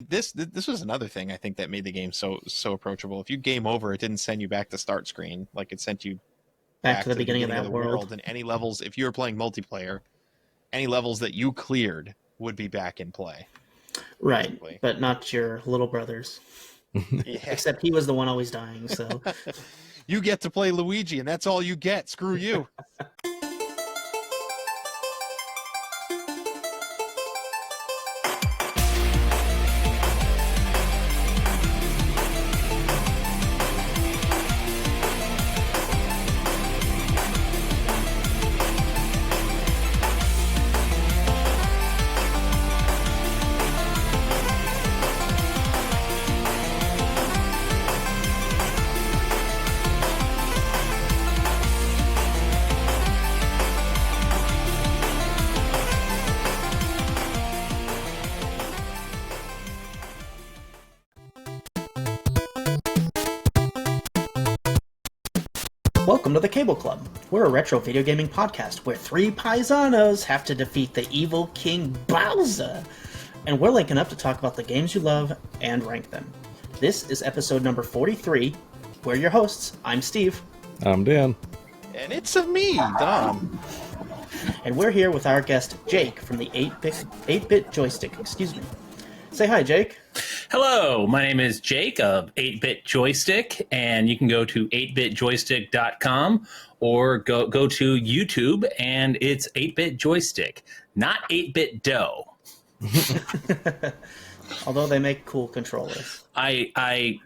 this was another thing I think that made the game so approachable. If you game over, it didn't send you back to start screen. Like it sent you back to the beginning of that the world. And any levels, if you were playing multiplayer, any levels that you cleared would be back in play. Right, basically. But not your little brothers. Except he was the one always dying, so. You get to play Luigi, and that's all you get. Screw you. Welcome to the Cable Club. We're a retro video gaming podcast where three paisanos have to defeat the evil King Bowser. And we're linking up to talk about the games you love and rank them. This is episode number 43. We're your hosts. I'm Steve. I'm Dan. And it's me, Dom. And we're here with our guest, Jake, from the 8-bit joystick. Excuse me. Say hi, Jake. Hello, my name is Jake of 8-bit joystick, and you can go to 8bitjoystick.com or go to YouTube, and it's 8-bit joystick, not 8-bit dough. Although they make cool controllers. I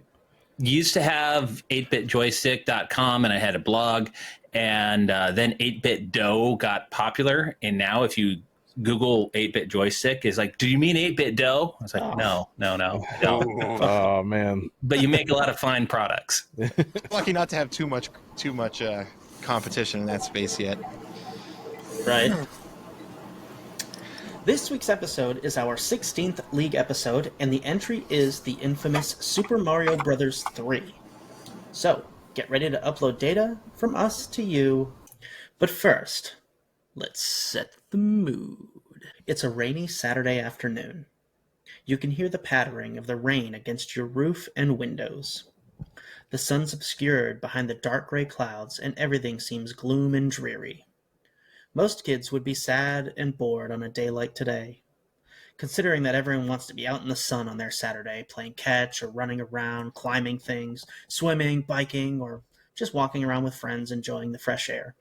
used to have 8bitjoystick.com, and I had a blog, and then 8-bit dough got popular, and now if you Google 8-bit joystick, is like, do you mean 8-bit dough? I was like, no, I don't. Oh man! But you make a lot of fine products. Lucky not to have too much competition in that space yet. Right. This week's episode is our 16th League episode, and the entry is the infamous Super Mario Bros. 3. So, get ready to upload data from us to you. But first, let's set the mood. It's a rainy Saturday afternoon. You can hear the pattering of the rain against your roof and windows. The sun's obscured behind the dark gray clouds, and everything seems gloom and dreary. Most kids would be sad and bored on a day like today, considering that everyone wants to be out in the sun on their Saturday, playing catch or running around, climbing things, swimming, biking, or just walking around with friends enjoying the fresh air.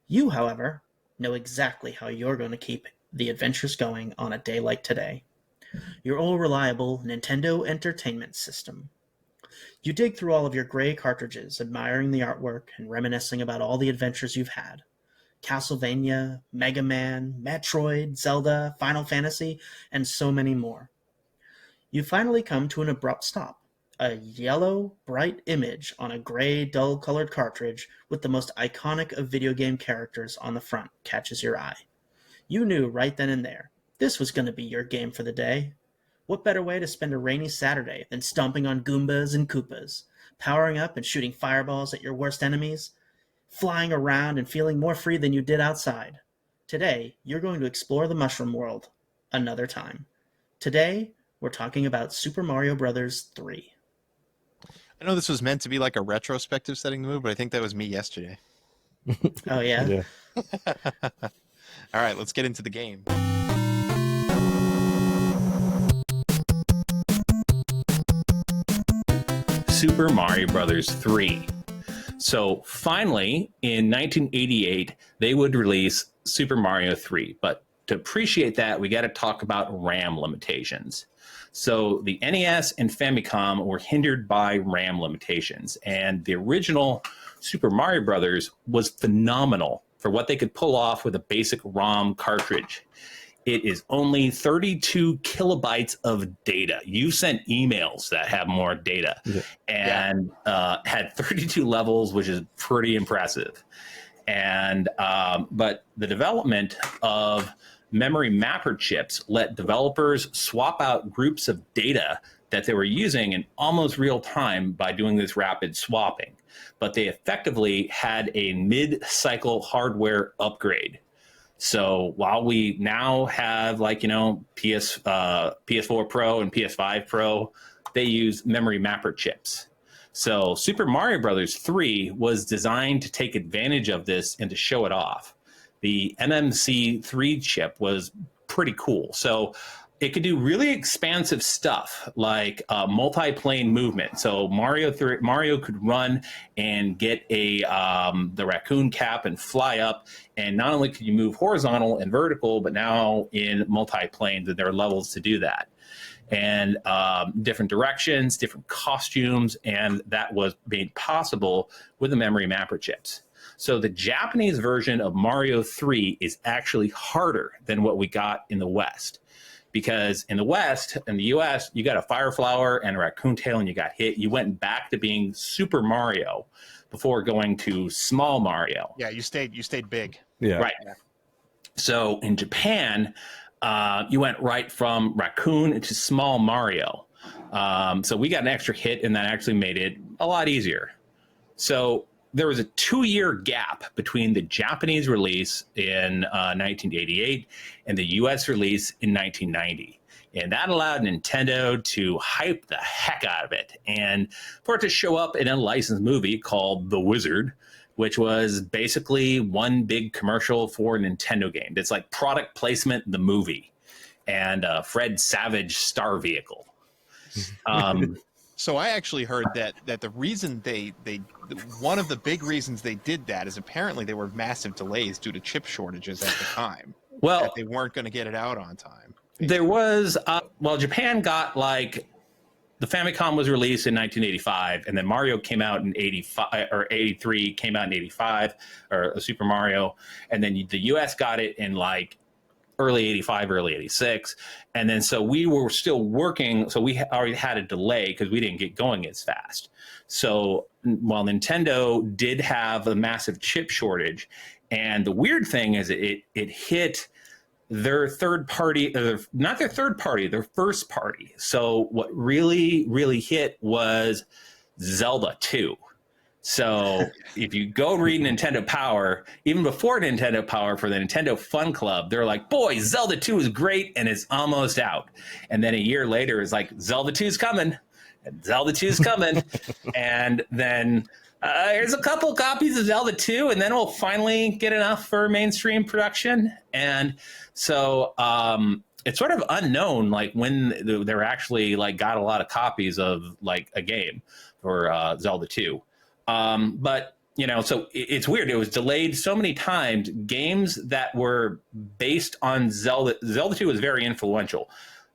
You, however, know exactly how you're going to keep the adventures going on a day like today. Your old reliable Nintendo Entertainment System. You dig through all of your gray cartridges, admiring the artwork and reminiscing about all the adventures you've had. Castlevania, Mega Man, Metroid, Zelda, Final Fantasy, and so many more. You finally come to an abrupt stop. A yellow, bright image on a gray, dull-colored cartridge with the most iconic of video game characters on the front catches your eye. You knew right then and there, this was going to be your game for the day. What better way to spend a rainy Saturday than stomping on Goombas and Koopas, powering up and shooting fireballs at your worst enemies, flying around and feeling more free than you did outside. Today, you're going to explore the mushroom world another time. Today, we're talking about Super Mario Bros. 3. I know this was meant to be like a retrospective setting the mood, but I think that was me yesterday. Oh, yeah? Yeah. All right, let's get into the game. Super Mario Bros. 3. So finally, in 1988, they would release Super Mario 3. But to appreciate that, we got to talk about RAM limitations. So the NES and Famicom were hindered by RAM limitations, and the original Super Mario Brothers was phenomenal for what they could pull off with a basic ROM cartridge. It is only 32 kilobytes of data. You sent emails that have more data, and had 32 levels, which is pretty impressive. And but the development of memory mapper chips let developers swap out groups of data that they were using in almost real time by doing this rapid swapping. But they effectively had a mid-cycle hardware upgrade. So while we now have like, PS4 Pro and PS5 Pro, they use memory mapper chips. So Super Mario Brothers 3 was designed to take advantage of this and to show it off. The MMC3 chip was pretty cool. So it could do really expansive stuff like multi-plane movement. So Mario could run and get the raccoon cap and fly up. And not only could you move horizontal and vertical, but now in multi-plane, that there are levels to do that. And different directions, different costumes, and that was made possible with the memory mapper chips. So the Japanese version of Mario 3 is actually harder than what we got in the West. Because in the West, in the US, you got a fire flower and a raccoon tail and you got hit. You went back to being Super Mario before going to Small Mario. Yeah, you stayed big. Yeah. Right. Yeah. So in Japan, you went right from raccoon to Small Mario. So we got an extra hit, and that actually made it a lot easier. So there was a 2-year gap between the Japanese release in 1988 and the US release in 1990. And that allowed Nintendo to hype the heck out of it and for it to show up in a licensed movie called The Wizard, which was basically one big commercial for a Nintendo game. It's like product placement, the movie, and Fred Savage star vehicle. So I actually heard that the reason one of the big reasons they did that is apparently there were massive delays due to chip shortages at the time. Well, that they weren't going to get it out on time. There was, Japan got like, the Famicom was released in 1985, and then Mario came out in 85 or 83, came out in 85, or Super Mario, and then the US got it in like early 85, early 86. And then so we were still working, so we already had a delay because we didn't get going as fast. So while Nintendo did have a massive chip shortage, and the weird thing is it hit their third party, not their third party, their first party. So what really, really hit was Zelda 2. So if you go read Nintendo Power, even before Nintendo Power for the Nintendo Fun Club, they're like, boy, Zelda 2 is great and it's almost out. And then a year later, it's like, Zelda 2 is coming. And Zelda 2 is coming. And then here's a couple copies of Zelda 2, and then we'll finally get enough for mainstream production. And so it's sort of unknown, like when they're actually like got a lot of copies of like a game for Zelda 2. But so it's weird. It was delayed so many times. Games that were based on Zelda 2 was very influential.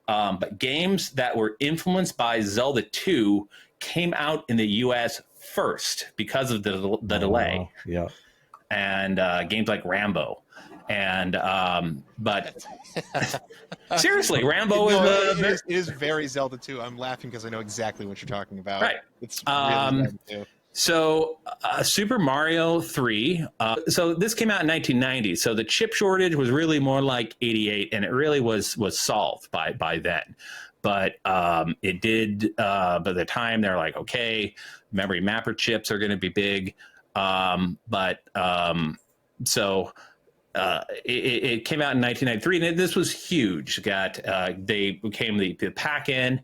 But games that were influenced by Zelda 2 came out in the US first because of the delay. Wow. Yeah. And games like Rambo. And but seriously, Rambo it is very Zelda 2. I'm laughing because I know exactly what you're talking about. Right. It's really Zelda 2. So Super Mario 3, so this came out in 1990. So the chip shortage was really more like 88, and it really was solved by then. But it did, by the time they're like, okay, memory mapper chips are going to be big. It came out in 1993, and this was huge. They became the pack-in.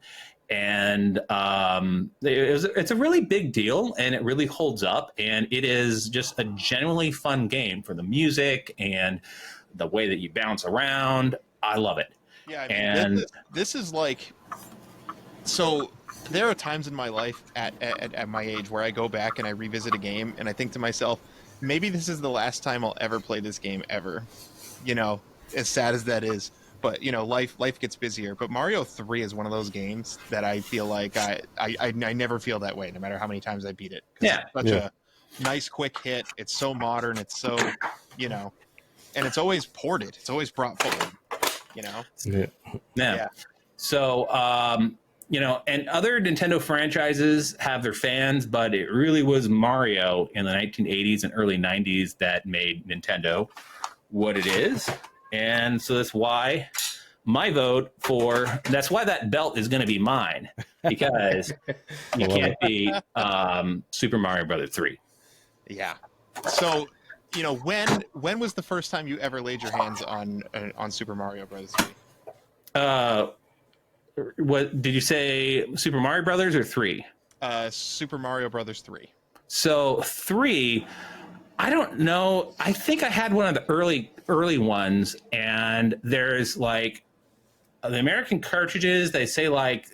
And it's a really big deal, and it really holds up, and it is just a genuinely fun game for the music and the way that you bounce around. I love it. Yeah, I mean, this is like, so there are times in my life at my age where I go back and I revisit a game and I think to myself, maybe this is the last time I'll ever play this game ever. As sad as that is. But life gets busier. But Mario 3 is one of those games that I feel like I never feel that way, no matter how many times I beat it. Yeah, it's such a nice quick hit. It's so modern. It's so and it's always ported. It's always brought forward. Yeah. So and other Nintendo franchises have their fans, but it really was Mario in the 1980s and early 90s that made Nintendo what it is. And so that's why my vote that's why that belt is going to be mine, because you can't be Super Mario Brothers 3. Yeah. So you know, when was the first time you ever laid your hands on Super Mario Bros. 3? What did you say? Super Mario Brothers or 3? Super Mario Brothers 3. So 3, I don't know. I think I had one of the early ones, and there's like the American cartridges. They say like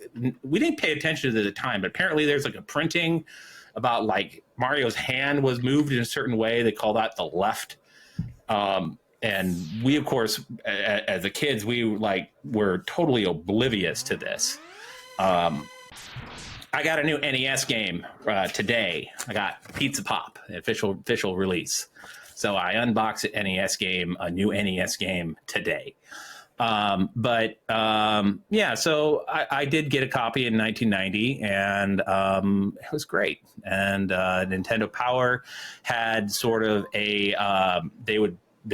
we didn't pay attention to it at the time, but apparently there's like a printing about like Mario's hand was moved in a certain way. They call that the left. And we, of course, as the kids, we like were totally oblivious to this. I got a new NES game today. I got Pizza Pop, official release. So I unboxed an NES game, a new NES game today. Yeah, so I did get a copy in 1990, and it was great. And Nintendo Power had sort of a they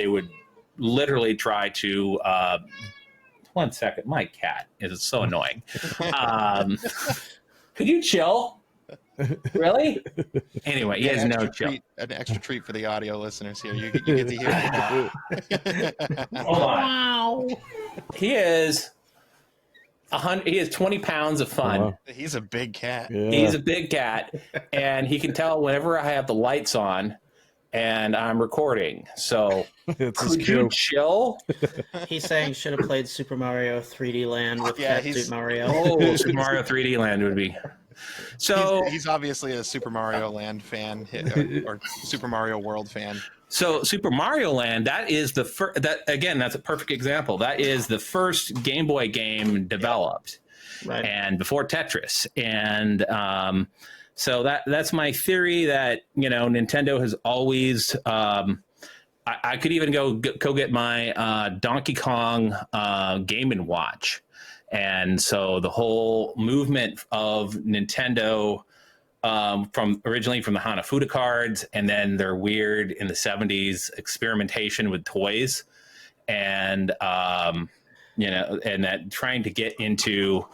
would literally try to 1 second. My cat is so annoying. Could you chill? Really? Anyway, he has no chill. An extra treat for the audio listeners here. You get to hear it. Hold on. Wow. He is 20 pounds of fun. Wow. He's a big cat. Yeah. He's a big cat, and he can tell whenever I have the lights on and I'm recording. So could you chill? He's saying should have played Super Mario 3D Land with Cat Suit Mario. Oh, Super Mario 3D Land would be. So he's obviously a Super Mario Land fan or Super Mario World fan. So Super Mario Land, that is the first. That again, that's a perfect example. That is the first Game Boy game developed, Right. and before Tetris. And so that's my theory that Nintendo has always. I could even go get my Donkey Kong Game and Watch. And so the whole movement of Nintendo from originally from the Hanafuda cards, and then their weird in the 70s experimentation with toys, and and that trying to get into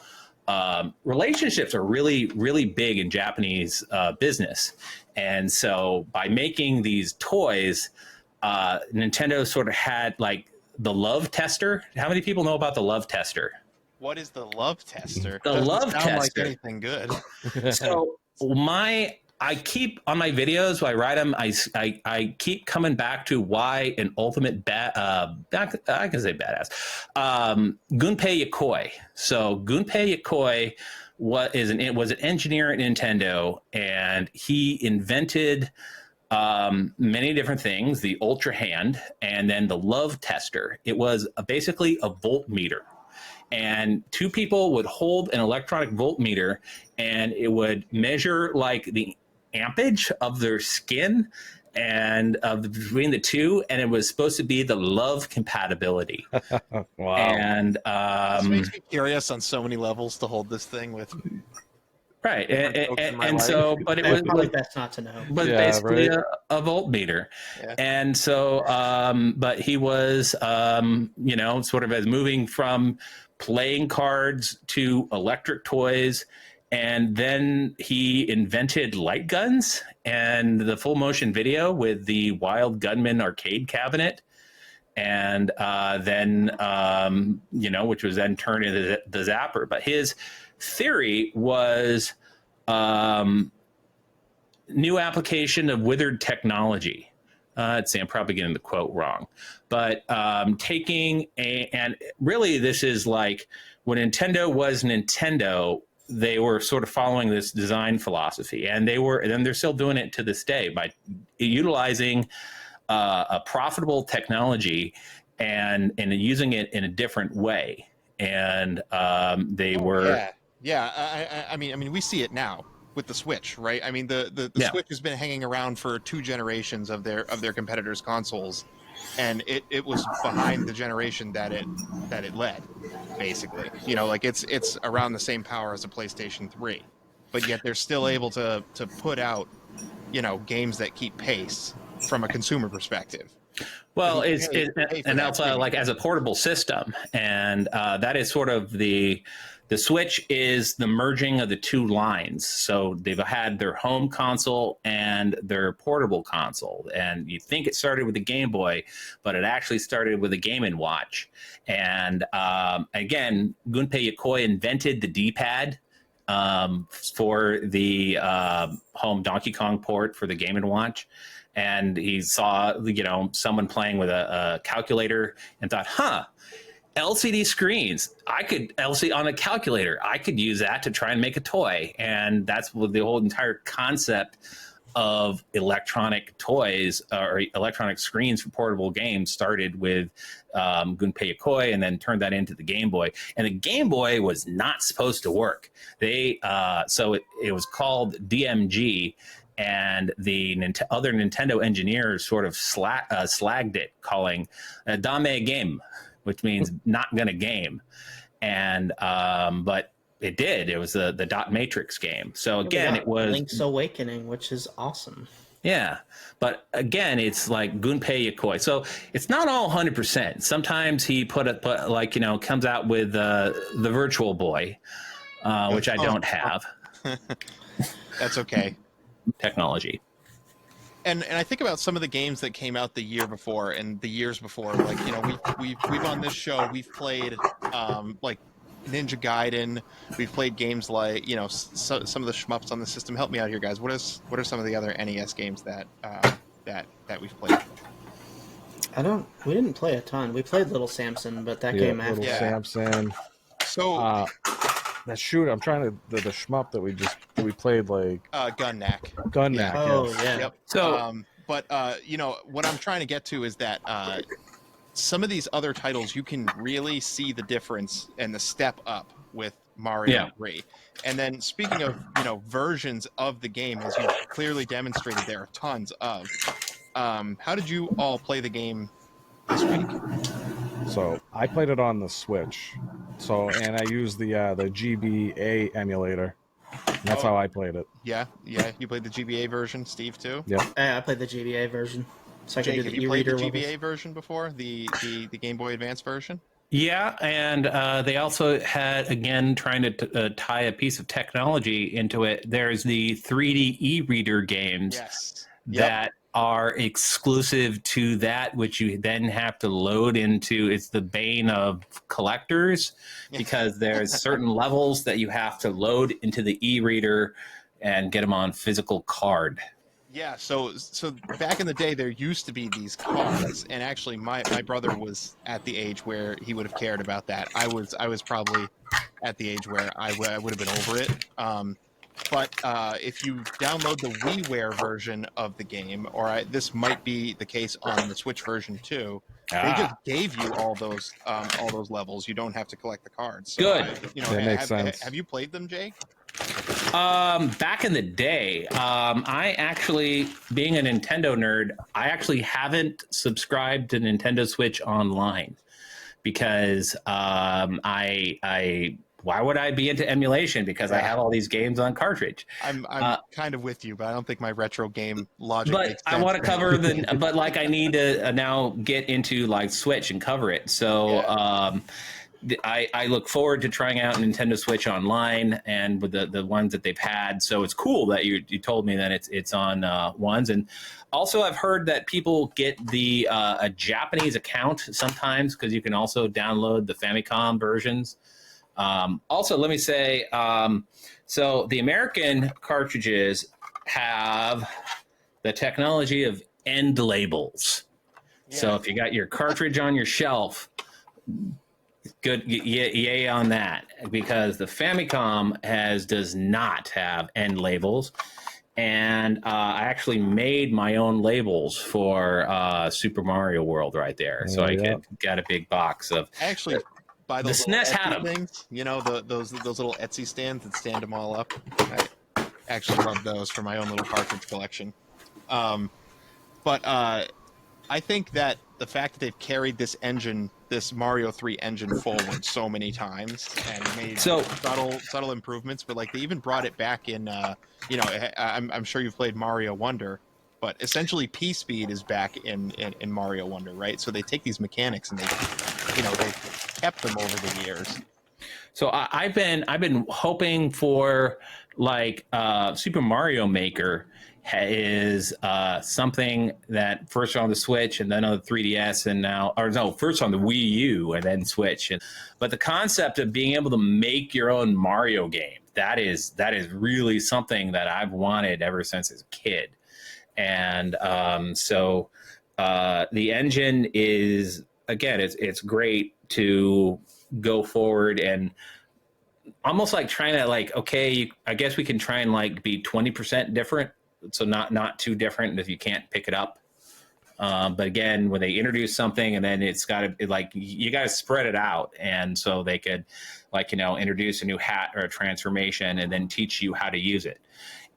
relationships are really, really big in Japanese business. And so by making these toys, Nintendo sort of had like the love tester. How many people know about the love tester? What is the love tester? The Doesn't love sound tester. Like anything good. So I keep on my videos when I write them. I keep coming back to why an ultimate I can say badass. Gunpei Yokoi. So Gunpei Yokoi was an engineer at Nintendo, and he invented many different things. The Ultra Hand, and then the Love Tester. It was basically a voltmeter. And two people would hold an electronic voltmeter, and it would measure like the ampage of their skin and between the two, and it was supposed to be the love compatibility. Wow. And this makes me curious on so many levels to hold this thing with. right, and so, but it was probably best not to know. But basically a voltmeter. Yeah. And so, but he was, sort of as moving from playing cards to electric toys. And then he invented light guns and the full motion video with the Wild Gunman arcade cabinet. And then, which was then turned into the Zapper. But his theory was new application of withered technology. Let's see, I'm probably getting the quote wrong. But and really this is like when Nintendo was Nintendo, they were sort of following this design philosophy, and they're still doing it to this day by utilizing a profitable technology and using it in a different way. And they were. Yeah. I mean, we see it now with the Switch, right? I mean, the Switch has been hanging around for 2 generations of their competitors' consoles, and it was behind the generation that it led, basically. Like it's around the same power as a PlayStation 3, but yet they're still able to put out, games that keep pace from a consumer perspective. Well, and also like as a portable system, and that is sort of the The Switch is the merging of the two lines. So they've had their home console and their portable console. And you think it started with the Game Boy, but it actually started with a Game & Watch. And again, Gunpei Yokoi invented the D-pad for the home Donkey Kong port for the Game & Watch. And he saw, someone playing with a calculator and thought, LCD screens. LCD on a calculator. I could use that to try and make a toy. And that's what the whole entire concept of electronic toys or electronic screens for portable games started with Gunpei Yokoi, and then turned that into the Game Boy. And the Game Boy was not supposed to work. So it was called DMG. And the other Nintendo engineers sort of slagged it, calling Dame Game, which means not gonna game. And but it did. It was the dot matrix game. So again, it was Link's Awakening, which is awesome. Yeah, but again, it's like Gunpei Yokoi. So it's not all 100%. Sometimes he comes out with the Virtual Boy, which I don't have. That's okay. Technology. And I think about some of the games that came out the year before and the years before. Like, we've on this show, we've played like Ninja Gaiden. We've played games like, some of the shmups on the system. Help me out here, guys. What are some of the other NES games that we've played? We didn't play a ton. We played Little Samson, but that came after. Little Samson. So that shooter, I'm trying to the shmup that we played, like Gun Knack. Gun Knack. Oh yes. yeah. Yep. So but what I'm trying to get to is that some of these other titles, you can really see the difference and the step up with Mario 3. And then speaking of, versions of the game, as you clearly demonstrated, there are tons of. How did you all play the game this week? So I played it on the Switch. And I used the GBA emulator. That's how I played it. Yeah. You played the GBA version, Steve, too? Yep. I played the GBA version. So I could Jake, do have the you played the e-reader GBA levels. version before? The Game Boy Advance version? yeah, and they also had, again, trying to tie a piece of technology into it. There's the 3D e-reader games Yes. that are exclusive to that, which you then have to load into. It's the bane of collectors, because there's certain levels that you have to load into the e-reader and get them on physical card. Yeah, so back in the day, there used to be these cards, and actually, my brother was at the age where he would have cared about that. I was probably at the age where I would have been over it. But if you download the WiiWare version of the game, or this might be the case on the Switch version too, they just gave you all those levels. You don't have to collect the cards. So Good. That makes sense. Have you played them, Jake? Back in the day, I actually, being a Nintendo nerd, I actually haven't subscribed to Nintendo Switch Online, because why would I be into emulation? Because I have all these games on cartridge. I'm kind of with you, but I don't think my retro game logic But makes I sense. want to cover but like I need to now get into like Switch and cover it. So I look forward to trying out Nintendo Switch Online and with the ones that they've had. So it's cool that you told me that it's on ones. And also I've heard that people get the a Japanese account sometimes, because you can also download the Famicom versions. Also, let me say, so the American cartridges have the technology of end labels. Yeah. So if you got your cartridge on your shelf, good, yay on that, because the Famicom does not have end labels. And I actually made my own labels for Super Mario World right there. So I got a big box of... Actually, by those the SNES had them. Things, those little Etsy stands that stand them all up. I actually love those for my own little cartridge collection. But I think that the fact that they've carried this Mario 3 engine forward so many times and made subtle improvements, but like they even brought it back in. I'm sure you've played Mario Wonder, but essentially P-Speed is back in Mario Wonder, right? So they take these mechanics and they kept them over the years. So I've been hoping for like Super Mario Maker is something that first on the Switch and then on the 3DS and now, or no, first on the Wii U and then Switch. But the concept of being able to make your own Mario game, that is really something that I've wanted ever since as a kid. And the engine is, again, it's great to go forward and almost like trying to like, okay, I guess we can try and like be 20% different, so not too different if you can't pick it up. But again, when they introduce something and then it's got to like, you got to spread it out, and so they could like, introduce a new hat or a transformation and then teach you how to use it.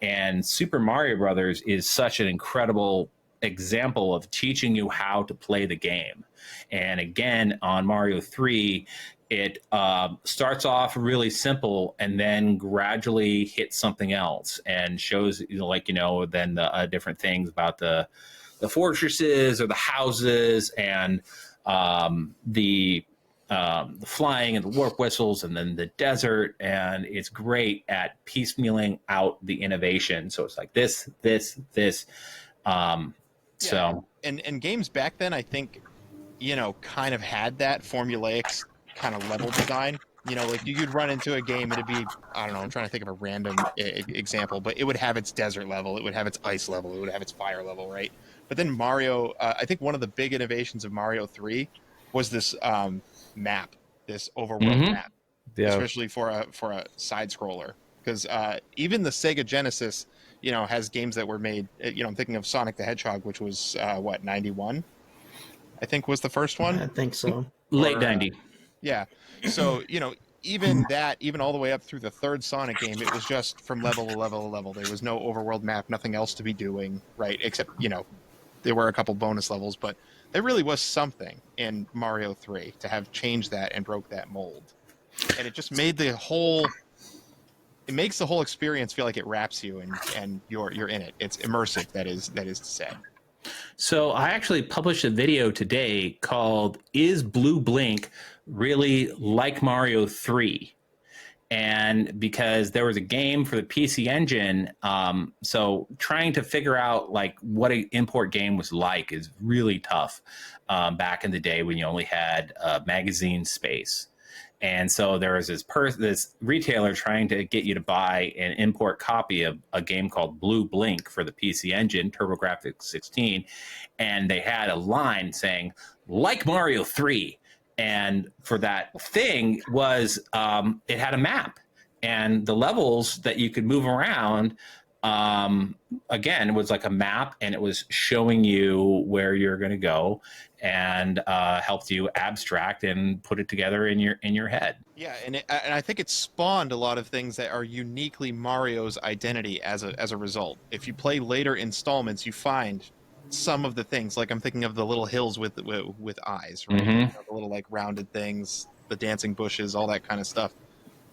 And Super Mario Brothers is such an incredible example of teaching you how to play the game. And again, on Mario 3, it starts off really simple and then gradually hits something else and shows, then the different things about the fortresses or the houses and the flying and the warp whistles and then the desert. And it's great at piecemealing out the innovation. So it's like this. So and games back then, I think, kind of had that formulaic kind of level design. Like you could run into a game, it'd be, I don't know, I'm trying to think of a random example, but it would have its desert level, it would have its ice level, it would have its fire level, right? But then Mario, I think one of the big innovations of Mario 3 was this map, this overworld map, especially for a side scroller. Because even the Sega Genesis, has games that were made. I'm thinking of Sonic the Hedgehog, which was 91, I think was the first one. I think so. Late 90. Yeah. So, even all the way up through the third Sonic game, it was just from level to level to level. There was no overworld map, nothing else to be doing, right? Except, there were a couple bonus levels, but there really was something in Mario 3 to have changed that and broke that mold. And it just made it makes the whole experience feel like it wraps you and you're in it. It's immersive, that is to say. So I actually published a video today called "Is Blue Blink Really Like Mario 3?" And because there was a game for the PC Engine, so trying to figure out like what an import game was like is really tough back in the day when you only had magazine space. And so there was this retailer trying to get you to buy an import copy of a game called Blue Blink for the PC Engine, TurboGrafx 16, and they had a line saying, "Like Mario 3." And for that thing was, it had a map, and the levels that you could move around, again, it was like a map, and it was showing you where you're going to go, and helped you abstract and put it together in your head. Yeah, and I think it spawned a lot of things that are uniquely Mario's identity as a result. If you play later installments, you find some of the things, like I'm thinking of the little hills with eyes, right? Mm-hmm. The little like rounded things, the dancing bushes, all that kind of stuff.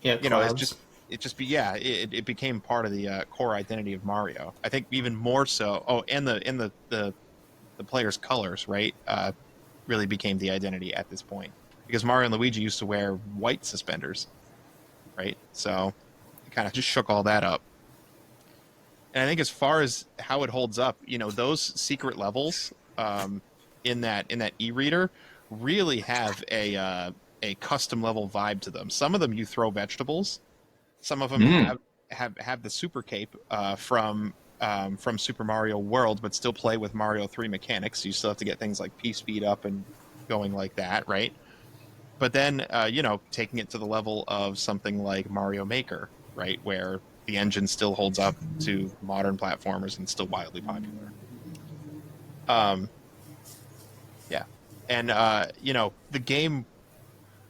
Yeah, It's it became part of the core identity of Mario. I think even more so. Oh, and the player's colors, right? Really became the identity at this point, because Mario and Luigi used to wear white suspenders, right? So it kind of just shook all that up. And I think as far as how it holds up, those secret levels in that e-reader really have a custom level vibe to them. Some of them you throw vegetables. Some of them have the super cape from Super Mario World, but still play with Mario 3 mechanics. So you still have to get things like P speed up and going like that, right? But then, taking it to the level of something like Mario Maker, right, where the engine still holds up to modern platformers and still wildly popular. Yeah. And, the game,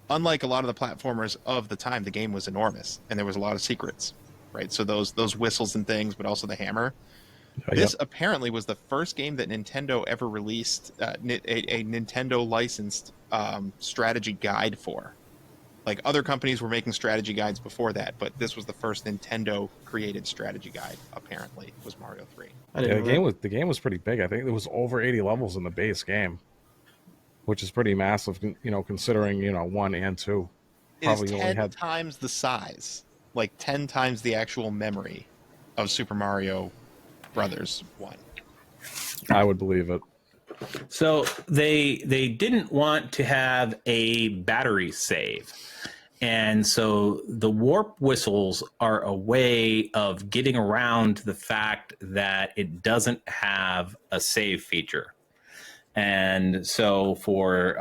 unlike a lot of the platformers of the time, the game was enormous, and there was a lot of secrets, right? So those whistles and things, but also the hammer. This apparently was the first game that Nintendo ever released a Nintendo licensed strategy guide for. Like, other companies were making strategy guides before that, but this was the first Nintendo created strategy guide, apparently, was Mario 3. The game was pretty big. I think there was over 80 levels in the base game, which is pretty massive, considering 1 and 2. is probably only 10 had. times the size, like 10 times the actual memory of Super Mario Brothers 1. I would believe it. So they didn't want to have a battery save. And so the warp whistles are a way of getting around the fact that it doesn't have a save feature. And so for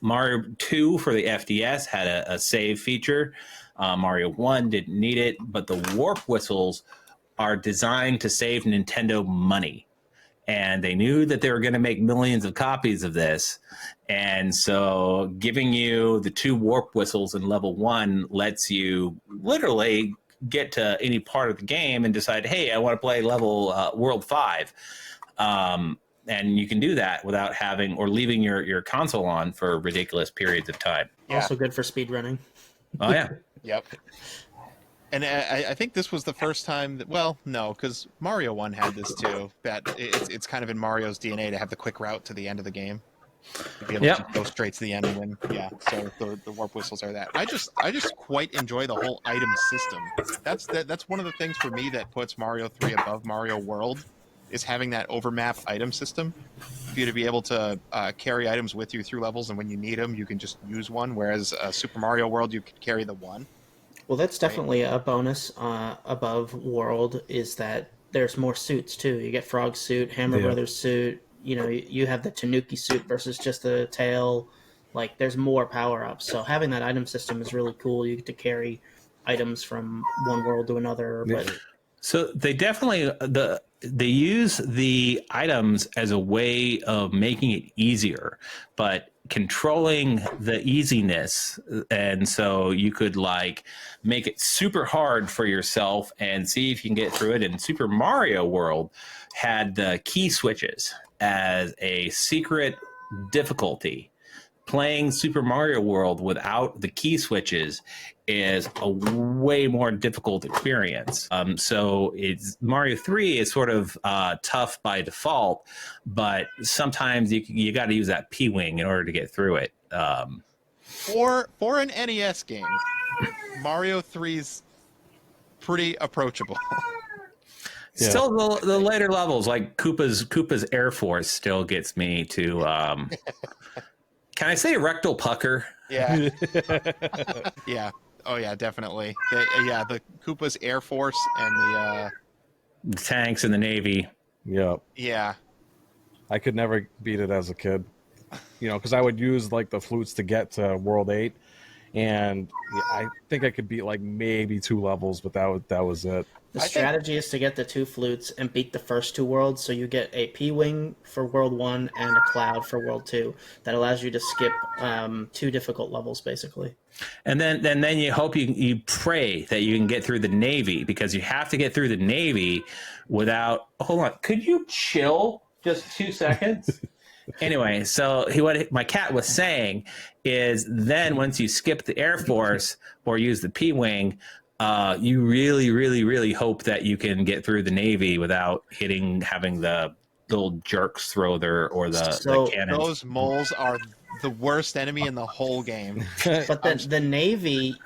Mario 2 for the FDS had a save feature. Mario 1 didn't need it, but the warp whistles are designed to save Nintendo money. And they knew that they were going to make millions of copies of this. And so giving you the 2 warp whistles in level 1 lets you literally get to any part of the game and decide, hey, I want to play level world 5. And you can do that without having or leaving your console on for ridiculous periods of time. Yeah. Also good for speedrunning. Oh, yeah. Yep. And I think this was the first time that, well, no, because Mario 1 had this too. That it's kind of in Mario's DNA to have the quick route to the end of the game. To be able to go straight to the end and win. Yeah, so the warp whistles are that. I just quite enjoy the whole item system. That's one of the things for me that puts Mario 3 above Mario World, is having that overmap item system. For you to be able to carry items with you through levels, and when you need them, you can just use one. Whereas Super Mario World, you could carry the one. Well, that's definitely a bonus above World, is that there's more suits too. You get Frog suit, Hammer Brothers suit. You know, you have the Tanuki suit versus just the tail. Like, there's more power ups. So having that item system is really cool. You get to carry items from one world to another. But so they definitely they use the items as a way of making it easier, but controlling the easiness. And so you could like make it super hard for yourself and see if you can get through it. And Super Mario World had the key switches as a secret difficulty. Playing Super Mario World without the key switches is a way more difficult experience. So it's Mario 3 is sort of tough by default, but sometimes you got to use that P-wing in order to get through it. For an NES game, Mario 3's pretty approachable. Yeah. Still, the later levels, like Koopa's Air Force, still gets me to. Can I say rectal pucker? Yeah. Yeah. Oh yeah, definitely. The Koopa's Air Force and The tanks in the Navy. Yeah. yeah. I could never beat it as a kid, because I would use like the flutes to get to World 8, and I think I could beat like maybe 2 levels, but that was it. the strategy is to get the 2 flutes and beat the first 2 worlds. So you get a P-wing for World 1 and a Cloud for World 2. That allows you to skip 2 difficult levels, basically. And then you hope you pray that you can get through the Navy, because you have to get through the Navy without. Hold on, could you chill just 2 seconds? Anyway, so what my cat was saying is, then once you skip the Air Force or use the P-wing, you really, really, really hope that you can get through the Navy without having the little jerks throw the cannons. Those moles are the worst enemy in the whole game. But the Navy,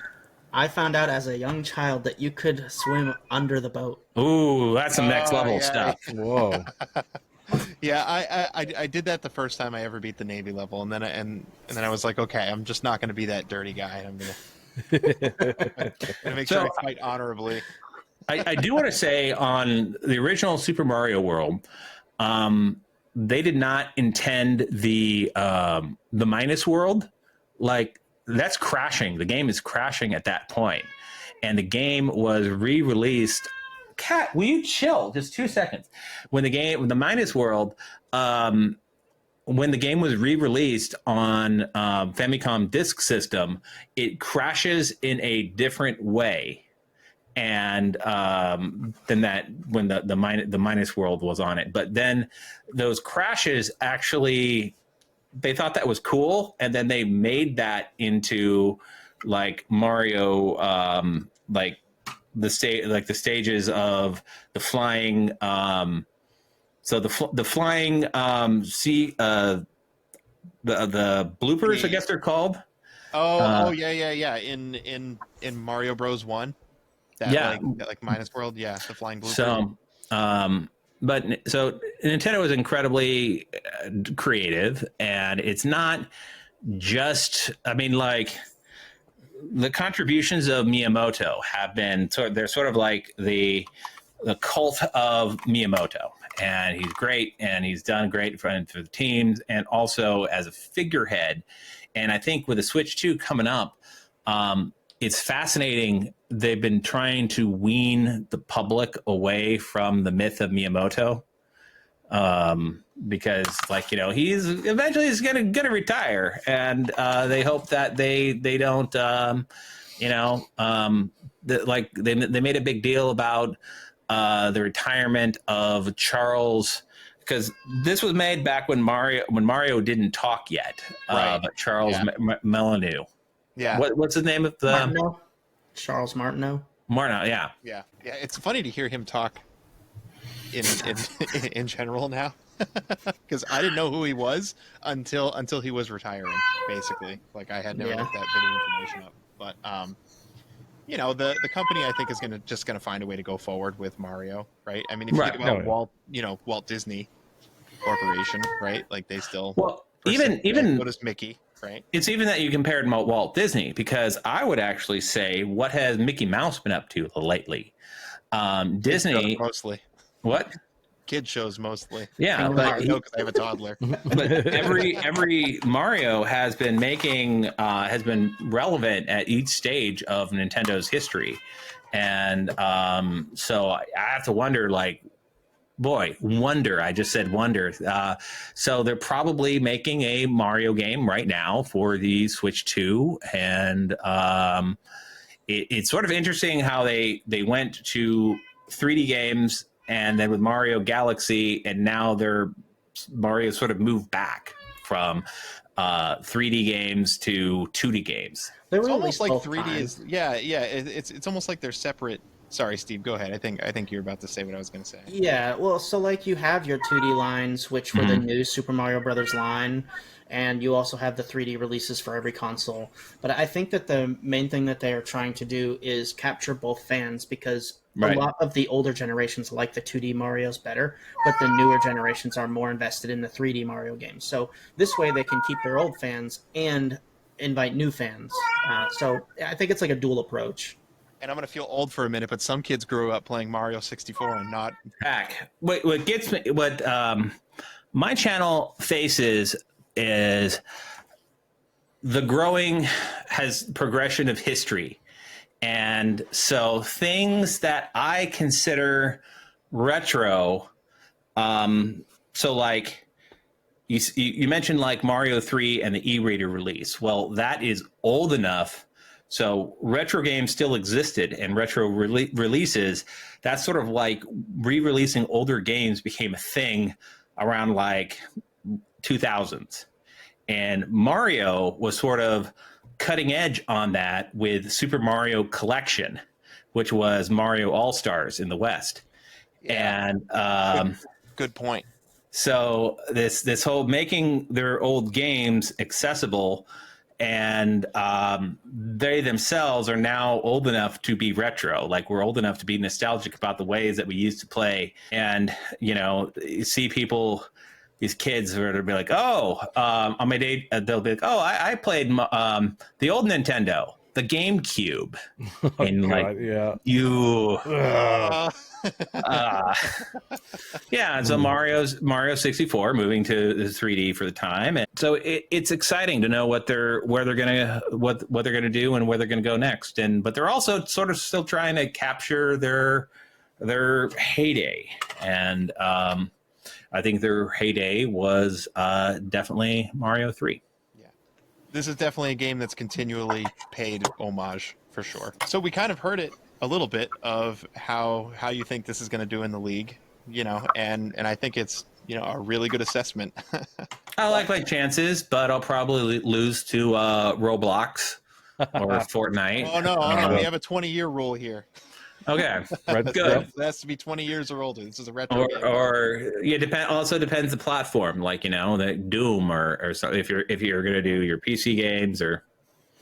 I found out as a young child that you could swim under the boat. Ooh, that's some next level stuff. Whoa. Yeah, I did that the first time I ever beat the Navy level, and then I was like, okay, I'm just not going to be that dirty guy. I'm gonna make sure I fight honorably. I do want to say, on the original Super Mario World, they did not intend the minus world. Like, that's crashing. The game is crashing at that point, and the game was re-released. Cat, will you chill just 2 seconds? When the minus world, when the game was re-released on Famicom Disk System, it crashes in a different way, and than that when the minus world was on it. But then those crashes actually, they thought that was cool, and then they made that into like Mario, like the stages of the flying. So the flying the bloopers, I guess they're called. Yeah. In Mario Bros. 1, that Minus World, yeah, the flying blue. So, but so Nintendo is incredibly creative, and it's not just. I mean, like the contributions of Miyamoto have been they're sort of like the cult of Miyamoto, and he's great, and he's done great for the teams, and also as a figurehead. And I think with the Switch 2 coming up, it's fascinating. They've been trying to wean the public away from the myth of Miyamoto, because, like, you know, he's eventually gonna retire, and they hope that they don't, they made a big deal about the retirement of Charles, because this was made back when Mario didn't talk yet. Right. But Charles Melleneau. Yeah. What's the name of the Martineau? Charles Martineau. Martineau? Yeah. Yeah. It's funny to hear him talk in general now, because I didn't know who he was until he was retiring. Basically, like I had never looked that bit of information up. But you know, the company, I think, is gonna find a way to go forward with Mario, right? I mean, if you think about Walt Disney Corporation, right? Like they still even what is Mickey, right? It's even that you compared Walt Disney, because I would actually say, what has Mickey Mouse been up to lately? Disney mostly. What? Kid shows mostly. Yeah, but because I have a toddler. But every Mario has been has been relevant at each stage of Nintendo's history, and so I have to wonder, like, I just said wonder. So they're probably making a Mario game right now for the Switch 2, and it's sort of interesting how they went to 3D games, and then with Mario Galaxy, and now Mario sort of moved back from 3D games to 2D games. It's almost like 3D is it's almost like they're separate. Sorry, Steve, go ahead. I think you're about to say what I was going to say. Yeah, well, so like you have your 2D lines, which were the new Super Mario Brothers line, and you also have the 3D releases for every console. But I think that the main thing that they are trying to do is capture both fans, because a lot of the older generations like the 2D Marios better, but the newer generations are more invested in the 3D Mario games. So this way they can keep their old fans and invite new fans. So I think it's like a dual approach. And I'm going to feel old for a minute, but some kids grew up playing Mario 64 and not... What gets me... What my channel faces is the growing progression of history. And so things that I consider retro... so like... You mentioned like Mario 3 and the e-reader release. Well, that is old enough... So retro games still existed, and retro releases, that's sort of like re-releasing older games became a thing around like 2000s. And Mario was sort of cutting edge on that with Super Mario Collection, which was Mario All-Stars in the West. Yeah. And good point. So this whole making their old games accessible, and they themselves are now old enough to be retro. Like, we're old enough to be nostalgic about the ways that we used to play. And, you know, you see people, these kids who are be like, on my day, they'll be like, I played the old Nintendo, the GameCube. And and so Mario 64 moving to 3D for the time, and so it's exciting to know what they're gonna do and where they're gonna go next. But they're also sort of still trying to capture their heyday, and I think their heyday was definitely Mario 3. Yeah, this is definitely a game that's continually paid homage for sure. So we kind of heard it a little bit of how you think this is going to do in the league, you know, and I think it's, you know, a really good assessment. I like my chances, but I'll probably lose to Roblox or Fortnite. Oh no, we have a 20-year rule here. Okay, Good. Good. It has to be 20 years or older. This is a retro game. Also depends the platform, like, you know, the Doom or so, if you're going to do your PC games or.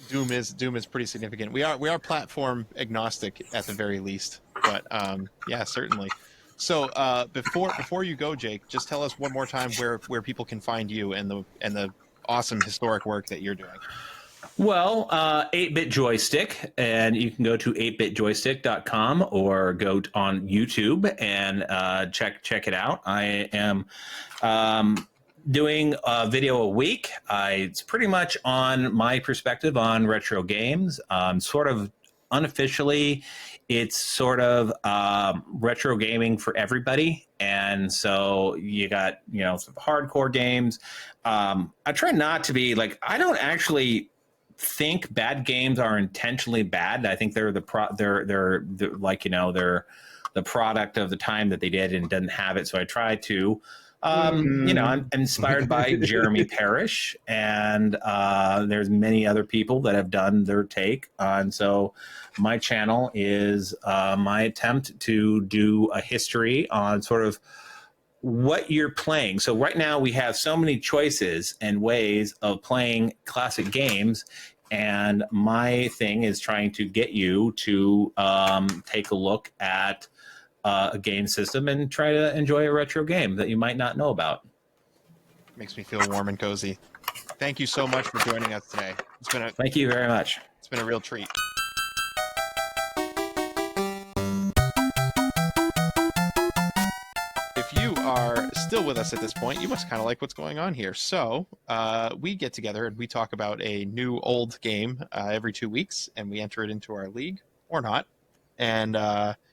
Doom is pretty significant. We are platform agnostic at the very least, but yeah, certainly. So before you go, Jake, just tell us one more time where people can find you and the awesome historic work that you're doing. Well, 8-Bit Joystick, and you can go to 8bitjoystick.com or go on YouTube and check it out. I am doing a video a week. It's pretty much on my perspective on retro games. Sort of unofficially, it's sort of retro gaming for everybody. And so you got, some hardcore games. I try not to be like, I don't actually think bad games are intentionally bad. I think they're the product of the time that they did and doesn't have it. So I try to, I'm inspired by Jeremy Parrish, and there's many other people that have done their take. And so my channel is my attempt to do a history on sort of what you're playing. So right now we have so many choices and ways of playing classic games, and my thing is trying to get you to take a look at a game system and try to enjoy a retro game that you might not know about. Makes me feel warm and cozy. Thank you so much for joining us today. Thank you very much. It's been a real treat. If you are still with us at this point, you must kind of like what's going on here. So we get together and we talk about a new old game every 2 weeks, and we enter it into our league or not. And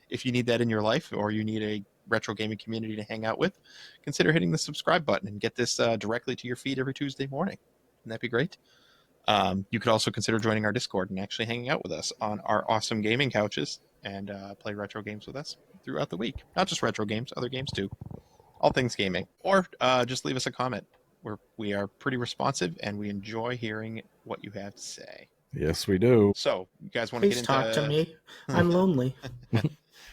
if you need that in your life, or you need a retro gaming community to hang out with, consider hitting the subscribe button and get this directly to your feed every Tuesday morning. Wouldn't that be great? You could also consider joining our Discord and actually hanging out with us on our awesome gaming couches and play retro games with us throughout the week. Not just retro games, other games too. All things gaming. Or just leave us a comment. We are pretty responsive, and we enjoy hearing what you have to say. Yes, we do. So, you guys want to get into... Please talk to me. I'm lonely.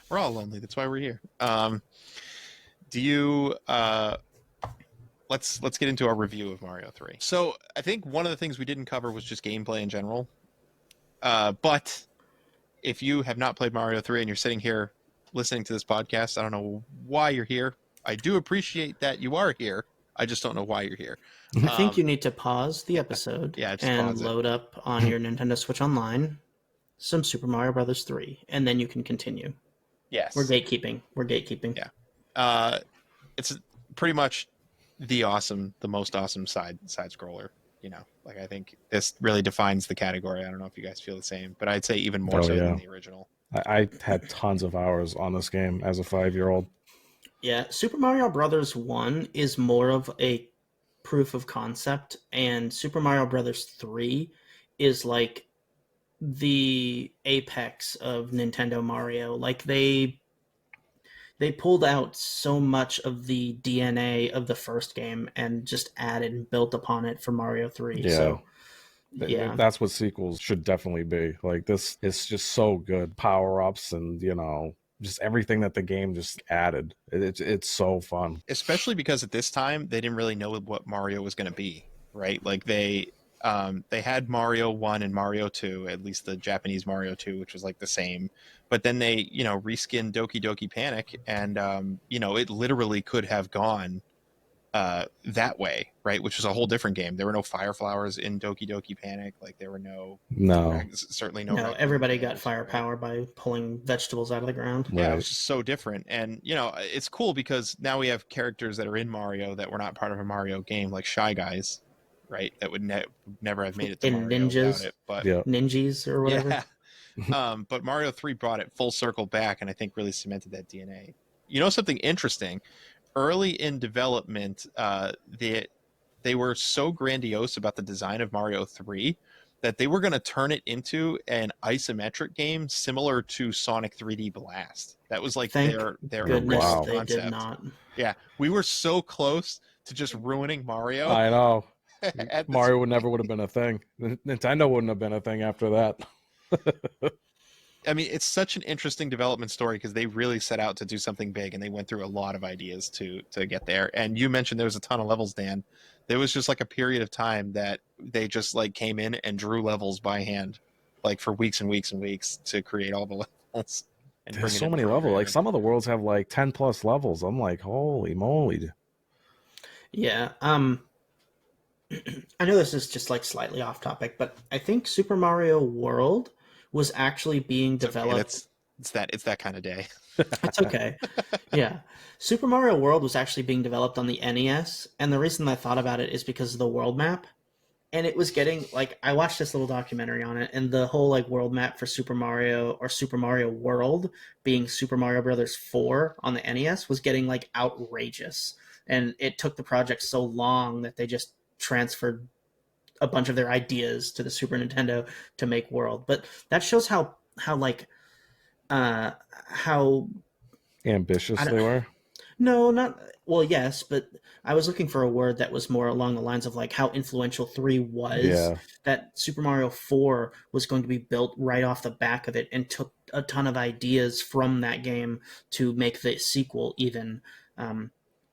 We're all lonely. That's why we're here. Do you... Let's get into our review of Mario 3. So, I think one of the things we didn't cover was just gameplay in general. But if you have not played Mario 3 and you're sitting here listening to this podcast, I don't know why you're here. I do appreciate that you are here. I just don't know why you're here. I think you need to pause the episode and load up on your Nintendo Switch Online some Super Mario Brothers 3, and then you can continue. Yes. We're gatekeeping. Yeah. It's pretty much the most awesome side scroller. Like, I think this really defines the category. I don't know if you guys feel the same, but I'd say even more than the original. I had tons of hours on this game as a 5-year-old. Yeah, Super Mario Brothers 1 is more of a proof of concept, and Super Mario Brothers 3 is like the apex of Nintendo Mario. Like, they pulled out so much of the DNA of the first game and just added and built upon it for Mario 3. Yeah. So, yeah. That's what sequels should definitely be. Like, this is just so good. Power-ups and, just everything that the game just added. It's so fun. Especially because at this time, they didn't really know what Mario was going to be, right? Like, they had Mario 1 and Mario 2, at least the Japanese Mario 2, which was like the same. But then they, reskinned Doki Doki Panic, and, it literally could have gone that way, right? Which was a whole different game. There were no fire flowers in Doki Doki Panic. Like, there were certainly no. No, everybody got firepower by pulling vegetables out of the ground. Yeah, it was just so different. And, it's cool because now we have characters that are in Mario that were not part of a Mario game, like Shy Guys, right? That would never have made it to Mario ninjas, without it. But ninjas or whatever. Yeah. But Mario 3 brought it full circle back, and I think really cemented that DNA. Something interesting? Early in development, they were so grandiose about the design of Mario 3 that they were going to turn it into an isometric game similar to Sonic 3D Blast. That was like their goodness, original they concept. did not. Yeah, we were so close to just ruining Mario. I know. Mario would have been a thing. Nintendo wouldn't have been a thing after that. I mean, it's such an interesting development story because they really set out to do something big, and they went through a lot of ideas to get there. And you mentioned there was a ton of levels, Dan. There was just like a period of time that they just like came in and drew levels by hand, like for weeks and weeks and weeks to create all the levels and There's bring it so in many the levels. Like programming. some of the worlds have like 10 plus levels. I'm like, holy moly. Yeah. I know this is just like slightly off topic, but I think Super Mario World was actually being It's okay. developed. It's that kind of day. It's okay. Yeah. Super Mario World was actually being developed on the NES, and the reason I thought about it is because of the world map. And it was getting like I watched this little documentary on it, and the whole like world map for Super Mario or Super Mario World being Super Mario Brothers 4 on the NES was getting like outrageous. And it took the project so long that they just transferred a bunch of their ideas to the Super Nintendo to make World. But that shows how like uh how I Ambitious don't they were. no, not well, yes, but I was looking for a word that was more along the lines of like how influential 3 was, Yeah. that Super Mario 4 was going to be built right off the back of it and took a ton of ideas from that game to make the sequel even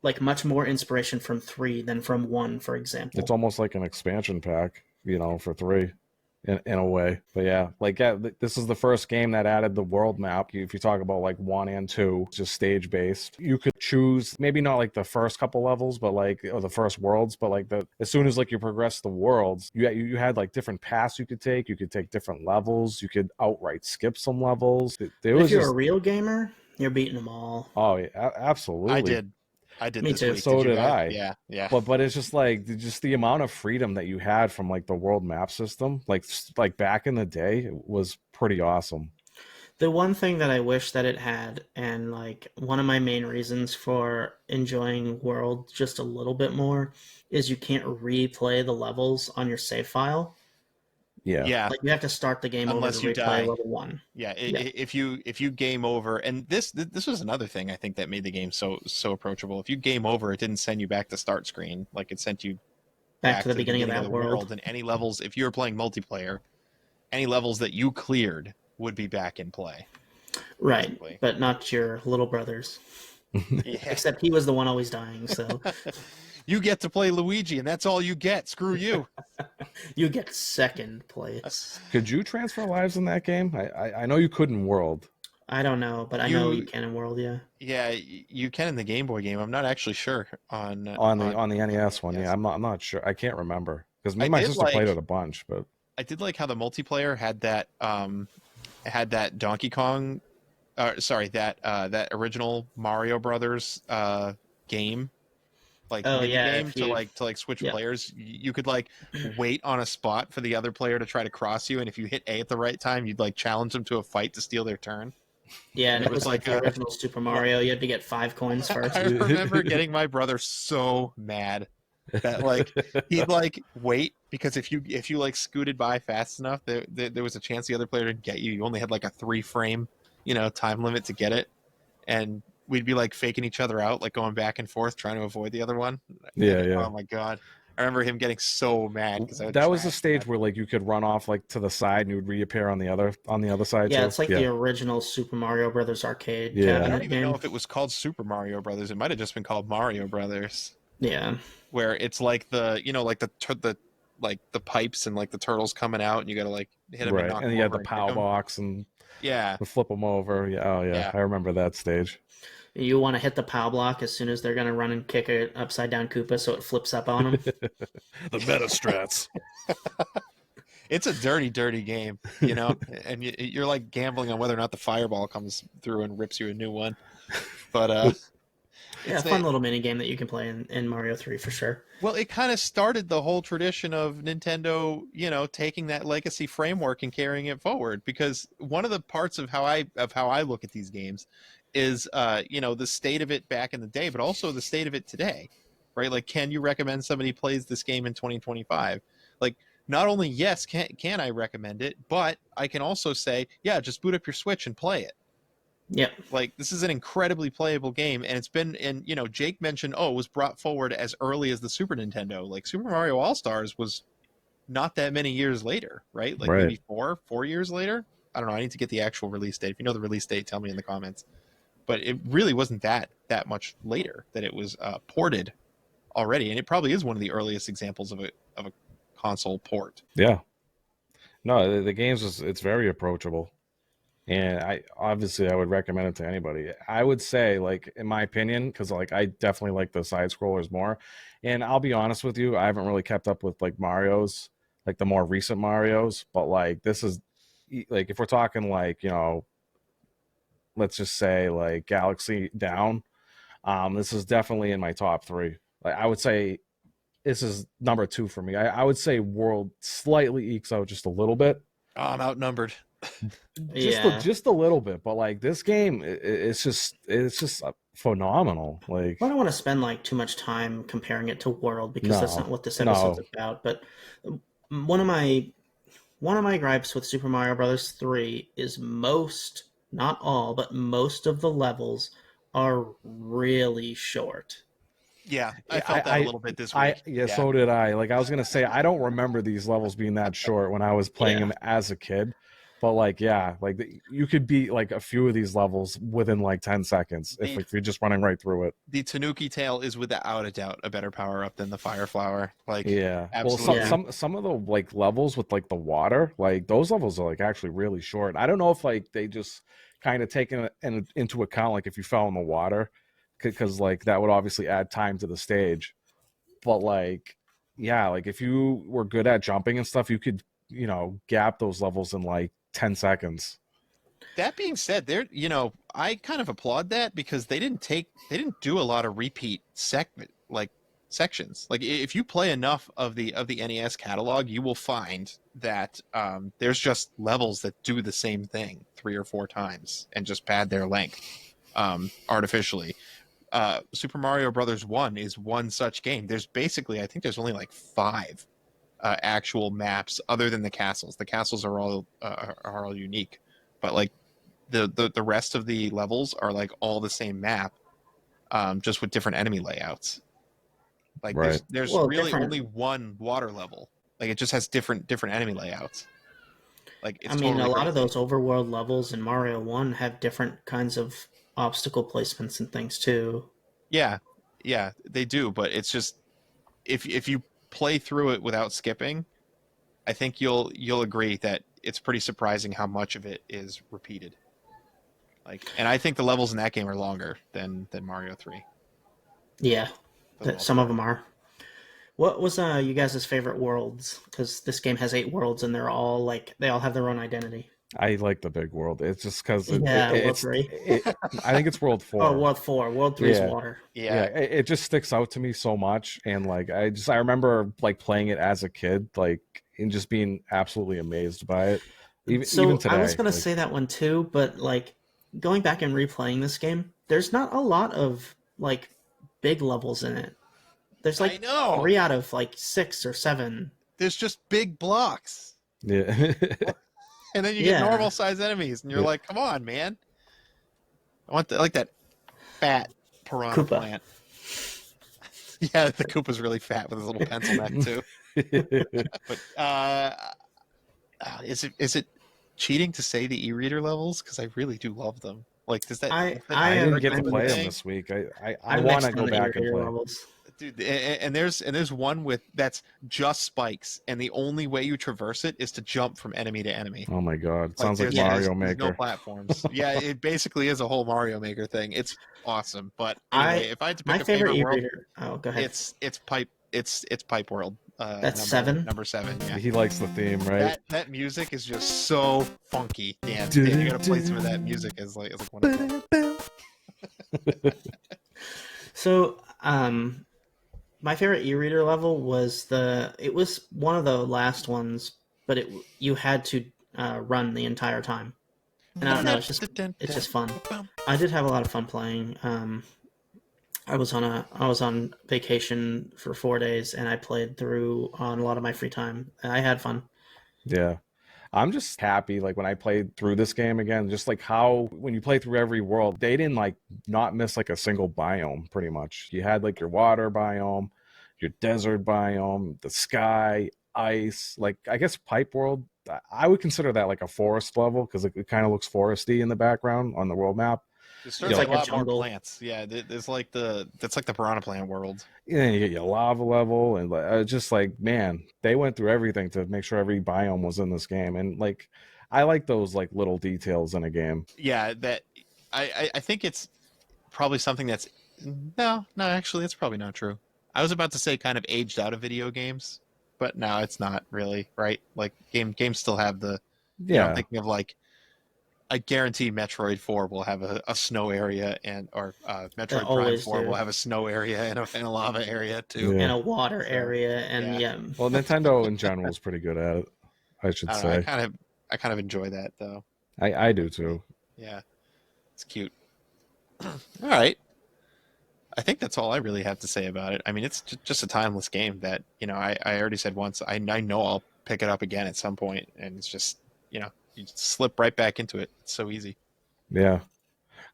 like much more inspiration from 3 than from 1, for It's example. almost like an expansion pack, for 3 in a way. But yeah, like this is the first game that added the world map. If you talk about like 1 and 2, just stage based, you could choose maybe not like the first couple levels, but like or the first worlds, but like as soon as like you progress the worlds, you had like different paths you could take. You could take different levels. You could outright skip some levels. It But if was you're a just real gamer, you're beating them all. oh yeah, I absolutely. did. I did Me this too. week. Did So you did guys? I. Yeah, yeah. But it's just like just the amount of freedom that you had from like the world map system, like back in the day, it was pretty awesome. The one thing that I wish that it had, and like one of my main reasons for enjoying World just a little bit more, is you can't replay the levels on your save file. Yeah, Yeah, Like you have to start the game over to unless you replay die. level 1. Yeah, Yeah, if you game over, and this was another thing I think that made the game so approachable. If you game over, it didn't send you back to start screen. Like it sent you back to back the to the beginning of beginning of that the world. world, and any levels, if you were playing multiplayer, any levels that you cleared would be back in play, Right, basically. but not your little brothers. Yeah. Except he was the one always dying, so You get to play Luigi, and that's all you get. Screw you. you get second place. could you transfer lives in that game? I know you could in World. I don't know, but I know you You, can in World, yeah. yeah, you can in the Game Boy game. I'm not actually sure On the on the NES one. Yeah, NES. I'm not sure. I can't remember because me I and my did sister played like it a bunch, but I did like how the multiplayer had that Donkey Kong, sorry, that original Mario Brothers game, like Oh mini yeah, game if you to like switch yeah. players. You could like wait on a spot for the other player to try to cross you, and if you hit A at the right time, you'd like challenge them to a fight to steal their turn. Yeah, And and it it was was like like the original Super like Mario. You had to get 5 coins first. I remember getting my brother so mad that like he'd like wait because if you like scooted by fast enough, there was a chance the other player didn't get you. You only had like a 3 frame, time limit to get it, and we'd be like faking each other out, like going back and forth trying to avoid the other one. yeah, And yeah. oh my god, I remember him getting so mad because I would That was the trash stage that. where like you could run off like to the side and you would reappear on the other side Yeah, too. it's like the Yeah, original Super Mario Brothers arcade yeah. I don't cabinet even know game. if it was called Super Mario Brothers. It might have just been called Mario Brothers, Yeah. where it's like like the like the pipes and like the turtles coming out, and you got to like hit them and Right, knock and them you had over the and kick POW them. box and Yeah, flip them over. Yeah, oh yeah, yeah. I remember that stage. You want to hit the POW block as soon as they're going to run and kick an upside down Koopa so it flips up on them. The meta strats. It's a dirty, dirty game, and you're like gambling on whether or not the fireball comes through and rips you a new one. But Yeah, a it's fun little mini game that you can play in Mario 3 for sure. well, it kind of started the whole tradition of Nintendo, taking that legacy framework and carrying it forward. Because one of the parts of how I look at these games is, the state of it back in the day, but also the state of it today, right? Like, can you recommend somebody plays this game in 2025? Like, not only yes, can I recommend it, but I can also say, yeah, just boot up your Switch and play it. Yep. Like, this is an incredibly playable game, and it's been, and Jake mentioned, it was brought forward as early as the Super Nintendo. Like, Super Mario All Stars was not that many years later, right? Like Right. maybe 4 years later. I don't know. I need to get the actual release date. If you know the release date, tell me in the comments. But it really wasn't that much later that it was ported already, and it probably is one of the earliest examples of a console port. Yeah. No, the game's just, it's very approachable. And I would recommend it to anybody. I would say, like, in my opinion, because like I definitely like the side scrollers more. And I'll be honest with you, I haven't really kept up with like Mario's, like the more recent Mario's, but like this is like if we're talking like, let's just say like Galaxy Down, this is definitely in my top three. Like I would say this is number two for me. I would say World slightly ekes out just a little bit. Oh, I'm outnumbered. Just a little bit, but like this game, it's just phenomenal. Like, I don't want to spend like too much time comparing it to World because that's not what this episode's about. But one of my gripes with Super Mario Brothers 3 is most, not all, but most of the levels are really short. Yeah, I felt that a little bit this week. So did I. Like I was gonna say, I don't remember these levels being that short when I was playing them as a kid. But like, you could beat like a few of these levels within like 10 seconds if you're just running right through it. The Tanuki tail is without a doubt a better power up than the Fire Flower. Like, absolutely. Well, some of the like levels with like the water, like those levels are like actually really short. I don't know if like they just kind of taken it into account, like if you fell in the water, because like that would obviously add time to the stage. But like, like if you were good at jumping and stuff, you could gap those levels in like 10 seconds. That being said, I kind of applaud that because they didn't do a lot of repeat sections. Like if you play enough of the NES catalog, you will find that there's just levels that do the same thing 3 or 4 times and just pad their length artificially. Super Mario Brothers 1 is one such game. There's basically, I think there's only like 5 actual maps other than the castles. The castles are all unique, but like the rest of the levels are like all the same map, just with different enemy layouts. Like there's really only one water level. Like it just has different enemy layouts. Like it's a lot of those overworld levels in Mario 1 have different kinds of obstacle placements and things too. Yeah, they do, but it's just if you play through it without skipping, I think you'll agree that it's pretty surprising how much of it is repeated. Like, and I think the levels in that game are longer than Mario 3. Yeah, some of them are. What was you guys' favorite worlds? Because this game has 8 worlds, and they all have their own identity. I like the big world. It's just because World 3. I think it's World 4. Oh, World 4. World 3 is water. Yeah. It just sticks out to me so much, and like I remember like playing it as a kid, like and just being absolutely amazed by it. Even today, I was gonna say that one too, but like going back and replaying this game, there's not a lot of like big levels in it. There's like 3 out of like 6 or 7. There's just big blocks. Yeah. And then you get normal size enemies, and you're like, "Come on, man! I want like that fat piranha plant." Yeah, the Koopa's really fat with his little pencil neck too. But is it cheating to say the e-reader levels? Because I really do love them. Like, does that? I didn't get to play them this week. I want to go back and play. Levels. Dude, and there's one that's just spikes, and the only way you traverse it is to jump from enemy to enemy. Oh my god, sounds like Mario Maker. There's no platforms. Yeah, it basically is a whole Mario Maker thing. It's awesome. But anyway, if I had to pick a favorite world, go ahead. It's Pipe World. That's 7. Number 7. Yeah. He likes the theme, right? That music is just so funky. Dan, you gotta play some of that music as like one of So, my favorite e-reader level was it was one of the last ones, but you had to run the entire time. And I don't know, it's just fun. I did have a lot of fun playing. I was on vacation for 4 days, and I played through on a lot of my free time. I had fun. Yeah. I'm just happy, like, when I played through this game again, just like how when you play through every world, they didn't like not miss like a single biome, pretty much. You had like your water biome, your desert biome, the sky, ice. Like, I guess Pipe World, I would consider that like a forest level because it kind of looks foresty in the background on the world map. There's You certainly know, like a a lot more jungle. plants. Yeah, there's like that's like the piranha plant world. you get your lava level, and just like, man, they went through everything to make sure every biome was in this game, and like, I like those like little details in a game. Yeah, that I think it's probably something that's no, actually, it's probably not true. I was about to say kind of aged out of video games, but no, it's not really, right? Like games still have I'm Yeah, thinking of like I guarantee Metroid 4 will have a snow area or They Metroid Prime always 4 will do. have a snow area and a lava area too. In yeah. a water So, area, and yeah. yeah. Well, Nintendo in general is pretty good at it, I should I don't know. say. I kind of enjoy that though. I do Personally. too. Yeah, it's cute. All right. I think that's all I really have to say about it. I mean, it's just a timeless game that, I already said once, I know I'll pick it up again at some point, and it's just, you just slip right back into it. It's so easy. Yeah.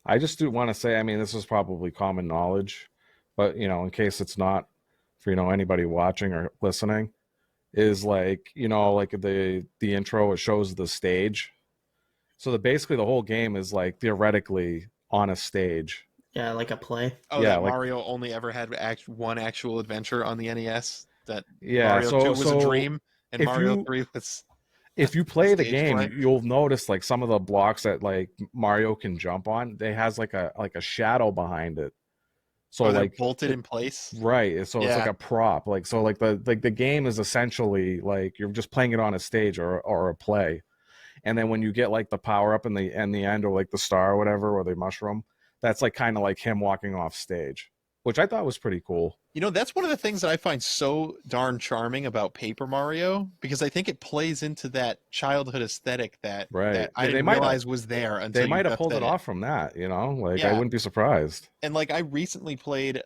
I just do want to say, I mean, this is probably common knowledge, but in case it's not for anybody watching or listening, is like like the intro, it shows the stage. So basically the whole game is like theoretically on a stage. Yeah, like a play. Oh, Yeah, that like Mario only ever had one actual adventure on the NES. That yeah. Mario 2 So was a so dream, and if Mario you 3 was if you a play the stage game, play. you'll notice like some of the blocks that like Mario can jump on, they has like a shadow behind it. So Oh, they're like bolted in place. right, so it's like Yeah. a prop. Like so like the game is essentially like you're just playing it on a stage or a play. And then when you get like the power up in the end, or like the star or whatever, or the mushroom, that's like kind of like him walking off stage, which I thought was pretty cool. That's one of the things that I find so darn charming about Paper Mario, because I think it plays into that childhood aesthetic that Right. I They didn't might have realize was there they until you might have just pulled said it it. off from that, like I Yeah. wouldn't be surprised. And like I recently played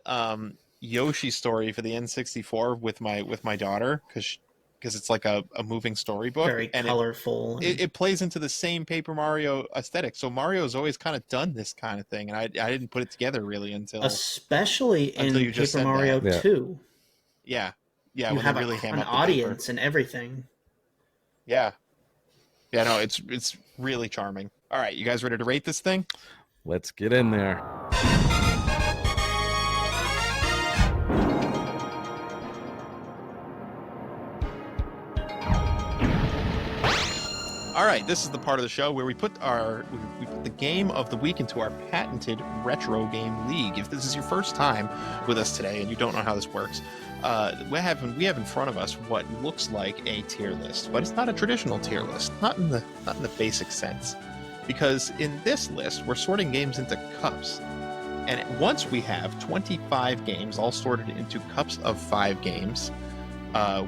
Yoshi's Story for the N64 with my daughter, because it's like a moving storybook, Very and colorful. it plays into the same Paper Mario aesthetic. So Mario's always kind of done this kind of thing, and I didn't put it together really Especially until in you just Paper said Mario that. Yeah. 2. Yeah. Yeah, You when they have really ham an up the paper. audience and everything. Yeah. Yeah, no, it's really charming. All right, you guys ready to rate this thing? Let's get in there. All right, this is the part of the show where we put we put the game of the week into our patented retro game league. If this is your first time with us today and you don't know how this works, we have in front of us what looks like a tier list, but it's not a traditional tier list, not in the basic sense, because in this list we're sorting games into cups, and once we have 25 games all sorted into cups of 5 games.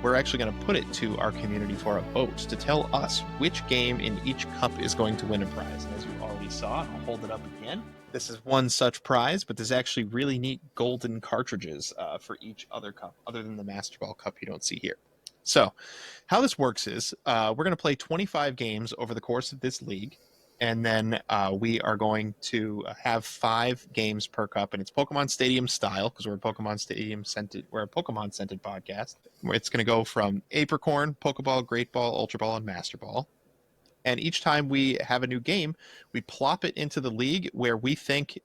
We're actually going to put it to our community for a vote to tell us which game in each cup is going to win a prize. And as you already saw, I'll hold it up again. This is one such prize, but there's actually really neat golden cartridges for each other cup, other than the Master Ball cup you don't see here. So, how this works is we're going to play 25 games over the course of this league. And then we are going to have 5 games per cup, and it's Pokemon Stadium style because we're a Pokemon scented podcast. It's going to go from Apricorn, Pokeball, Great Ball, Ultra Ball, and Master Ball. And each time we have a new game, we plop it into the league where we think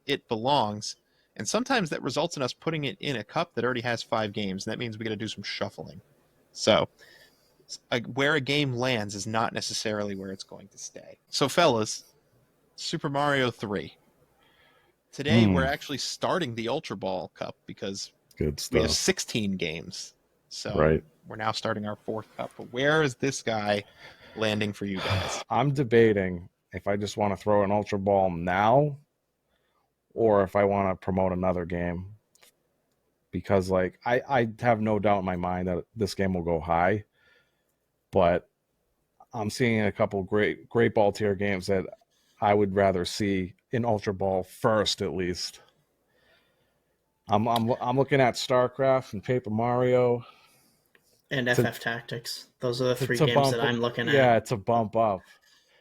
it belongs. And sometimes that results in us putting it in a cup that already has 5 games, and that means we got to do some shuffling. So where a game lands is not necessarily where it's going to stay. So, fellas, Super Mario 3. Today, we're actually starting the Ultra Ball Cup because Good we have stuff. 16 games. So, Right. we're now starting our 4th cup. But where is this guy landing for you guys? I'm debating if I just want to throw an Ultra Ball now or if I want to promote another game, because like I have no doubt in my mind that this game will go high, but I'm seeing a couple great ball tier games that I would rather see in Ultra Ball first, at least. I'm looking at StarCraft and Paper Mario And FF Tactics. Those are the 3 to games bump. that I'm looking Yeah, at. to bump up.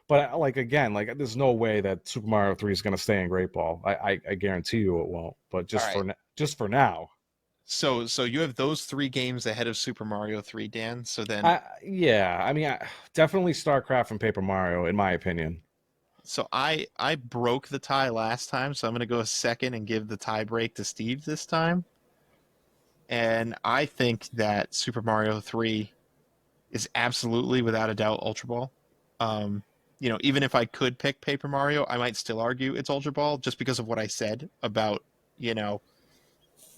But like again, like there's no way that Super Mario 3 is going to stay in Great Ball. I guarantee you it won't. But just All right. for now. So you have those 3 games ahead of Super Mario 3, Dan. So then, I mean, definitely StarCraft and Paper Mario, in my opinion. So I broke the tie last time, so I'm gonna go second and give the tie break to Steve this time. And I think that Super Mario 3 is absolutely, without a doubt, Ultra Ball. Um, even if I could pick Paper Mario, I might still argue it's Ultra Ball just because of what I said about, you know,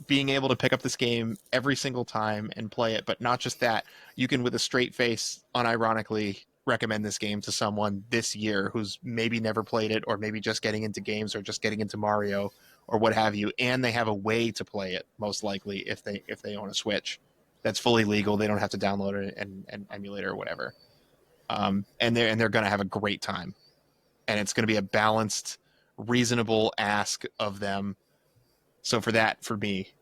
being able to pick up this game every single time and play it. But not just that, you can, with a straight face, unironically recommend this game to someone this year who's maybe never played it, or maybe just getting into games, or just getting into Mario, or what have you, and they have a way to play it, most likely, if they own a Switch that's fully legal. They don't have to download it and emulate it or whatever. And they're going to have a great time, and it's going to be a balanced, reasonable ask of them. So for that, for me,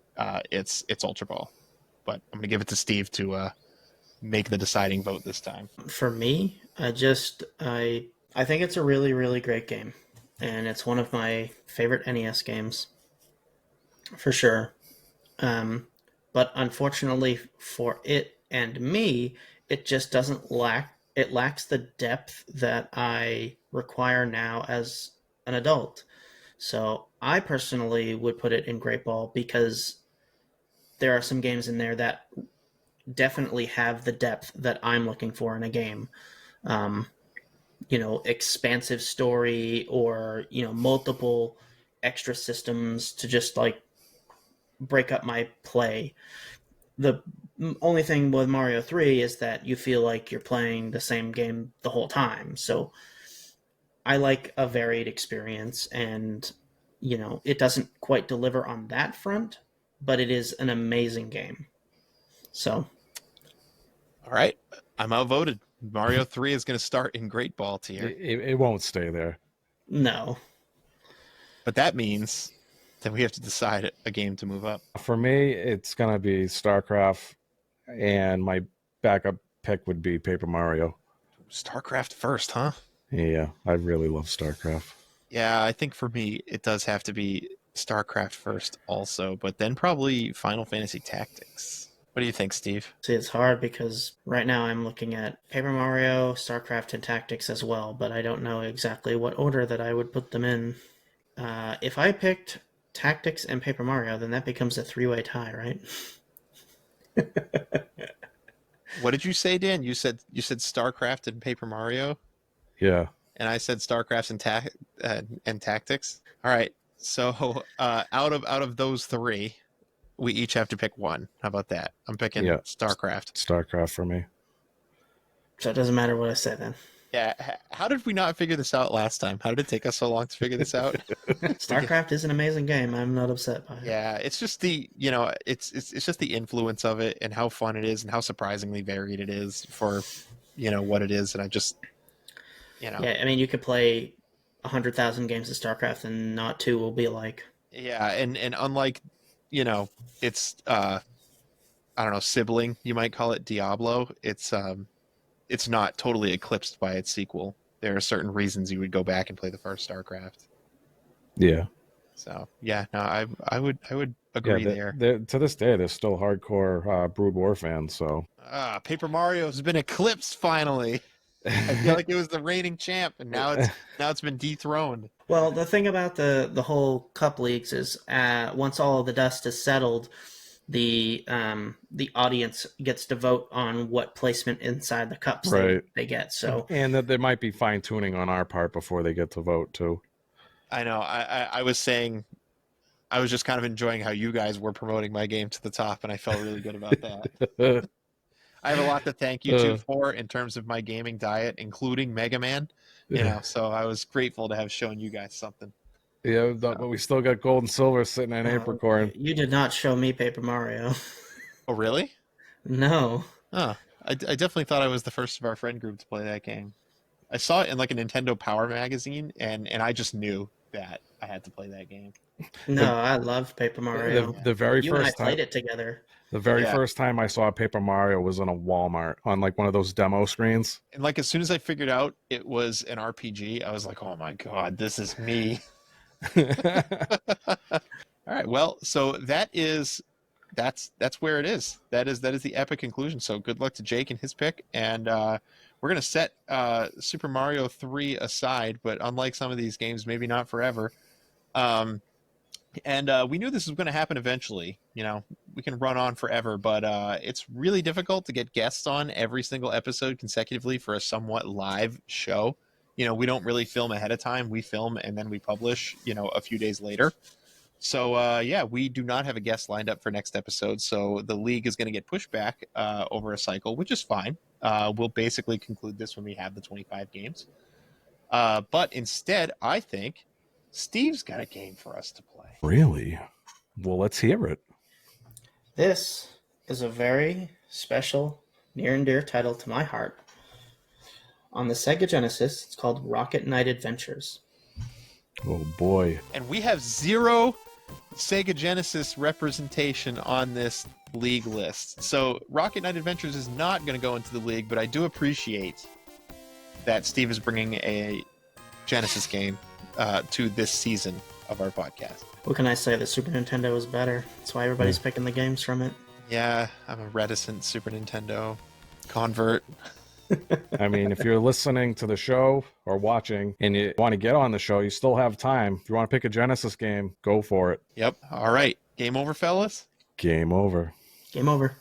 it's Ultra Ball. But I'm going to give it to Steve to make the deciding vote this time. For me, I think it's a really, really great game, and it's one of my favorite NES games, for sure. But unfortunately for it and me, it just doesn't lack. It lacks the depth that I require now as an adult. So I personally would put it in Great Ball because there are some games in there that definitely have the depth that I'm looking for in a game. Um, expansive story, or multiple extra systems to just like break up my play. The only thing with Mario 3 is that you feel like you're playing the same game the whole time. So I like a varied experience, and it doesn't quite deliver on that front, but it is an amazing game. So All right, I'm outvoted. Mario 3 is going to start in Great Ball tier. It won't stay there. no. But that means that we have to decide a game to move up. For me, it's gonna be StarCraft, and my backup pick would be Paper Mario. StarCraft first, huh? Yeah, I really love StarCraft. Yeah, I think for me, it does have to be StarCraft first also, but then probably Final Fantasy Tactics. What do you think, Steve? See, it's hard because right now I'm looking at Paper Mario, StarCraft, and Tactics as well, but I don't know exactly what order that I would put them in. If I picked Tactics and Paper Mario, then that becomes a three-way tie, right? What did you say, Dan? You said StarCraft and Paper Mario, Yeah, and I said StarCraft and Tactics. All right. So out of those three, we each have to pick one. How about that? I'm picking yeah. StarCraft. StarCraft for me. So it doesn't matter what I say then. Yeah. How did we not figure this out last time? How did it take us so long to figure this out? StarCraft is an amazing game. I'm not upset by it. Yeah, it's just it's just the influence of it and how fun it is and how surprisingly varied it is for, what it is. And I just, Yeah, I mean, you could play 100,000 games of StarCraft and not two will be alike. yeah. And unlike, it's, I don't know, sibling, you might call it, Diablo. It's not totally eclipsed by its sequel. There are certain reasons you would go back and play the first StarCraft. Yeah. So yeah, no, I would agree there. To this day, there's still hardcore Brood War fans. So Paper Mario has been eclipsed finally. I feel like it was the reigning champ, and now it's been dethroned. Well, the thing about the whole cup leagues is once all of the dust is settled, the audience gets to vote on what placement inside the cups they get. So and that there might be fine tuning on our part before they get to vote too. I know. I was saying, I was just kind of enjoying how you guys were promoting my game to the top, and I felt really good about that. I have a lot to thank you two for in terms of my gaming diet, including Mega Man. So I was grateful to have shown you guys something. Yeah, but we still got gold and silver sitting in Apricorn. You did not show me Paper Mario. Oh, really? No. Oh, I definitely thought I was the first of our friend group to play that game. I saw it in like a Nintendo Power magazine, and I just knew that I had to play that game. No, I loved Paper Mario. The very you first and I time played it together. The very first time I saw Paper Mario was in a Walmart on like one of those demo screens. And like as soon as I figured out it was an RPG, I was like, "Oh my god, this is me." All right, well, so that's where it is. That is the epic conclusion. So good luck to Jake and his pick, and we're gonna set Super Mario 3 aside, but unlike some of these games, maybe not forever. And we knew this was going to happen eventually. You know, we can run on forever, but it's really difficult to get guests on every single episode consecutively for a somewhat live show. You know, we don't really film ahead of time. We film and then we publish, you know, a few days later. So, yeah, we do not have a guest lined up for next episode. So the league is going to get pushed back over a cycle, which is fine. We'll basically conclude this when we have the 25 games. But instead, I think Steve's got a game for us to play. Really? Well, let's hear it. This is a very special, near and dear title to my heart. On the Sega Genesis, it's called Rocket Knight Adventures. Oh boy. And we have 0 Sega Genesis representation on this league list. So Rocket Knight Adventures is not going to go into the league, but I do appreciate that Steve is bringing a Genesis game to this season of our podcast. What can I say? The Super Nintendo is better. That's why everybody's picking the games from it. Yeah, I'm a reticent Super Nintendo convert. I mean, if you're listening to the show or watching and you want to get on the show, you still have time. If you want to pick a Genesis game, go for it. Yep. All right. Game over, fellas? Game over. Game over.